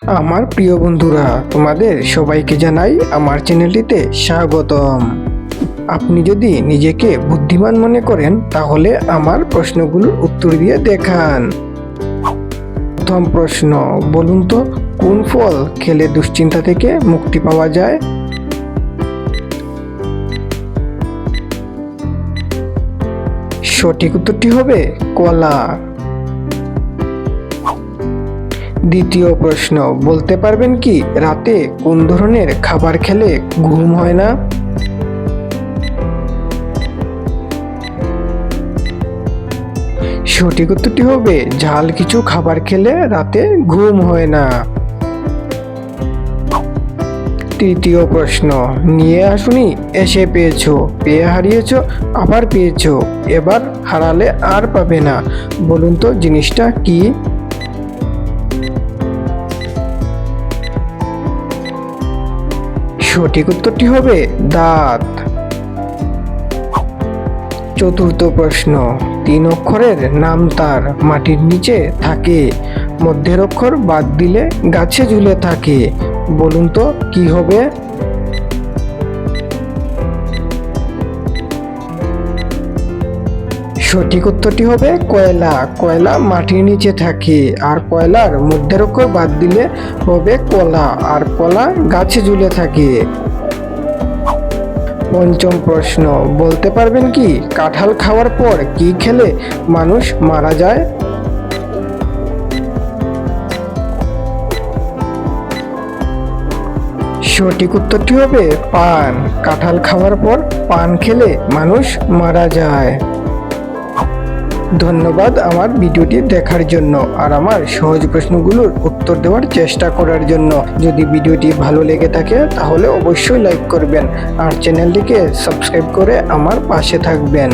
আমার প্রিয় বন্ধুরা, তোমাদের সবাইকে জানাই আমার চ্যানেলটিতে স্বাগতম। আপনি যদি নিজেকে বুদ্ধিমান মনে করেন তাহলে আমার প্রশ্নগুলোর উত্তর দিয়ে দেখান। প্রথম প্রশ্ন, বলুন তো কোন ফল খেলে দুশ্চিন্তা থেকে মুক্তি পাওয়া যায়? সঠিক উত্তরটি হবে কলা। দ্বিতীয় প্রশ্ন, বলতে পারবেন কি রাতে কোন ধরনের খাবার খেলে ঘুম হয় না? সঠিক উত্তরটি হবে ঝাল কিছু খাবার খেলে রাতে ঘুম হয় না। তৃতীয় প্রশ্ন, নিয়ে আসুনি এসে পেয়েছো, পেয়ে হারিয়েছো আবার পেয়েছো, এবার হারালে আর পাবে না, বলুন তো জিনিসটা কি? সঠিক উত্তরটি হবে দাঁত। চতুর্থ প্রশ্ন, তিন অক্ষরের নাম তার, মাটির নিচে থাকে, মধ্যের অক্ষর বাদ দিলে গাছে ঝুলে থাকে, বলুন তো কি হবে? সঠিক উত্তরটি হবে কয়লা। কয়লা মাটির নিচে থাকে, আর কয়লার মধ্যের অক্ষর বাদ দিলে হবে কলা, আর কলা গাছে ঝুলে থাকে। পঞ্চম প্রশ্ন, বলতে পারবেন কি কাঁঠাল খাওয়ার পর কি খেলে মানুষ মারা যায়? সঠিক উত্তরটি হবে পান। কাঁঠাল খাওয়ার পর পান খেলে মানুষ মারা যায়। ধন্যবাদ আমার ভিডিওটি দেখার জন্য আর আমার সহজ প্রশ্নগুলোর উত্তর দেওয়ার চেষ্টা করার জন্য। যদি ভিডিওটি ভালো লেগে থাকে তাহলে অবশ্যই লাইক করবেন আর চ্যানেলটিকে সাবস্ক্রাইব করে আমার পাশে থাকবেন।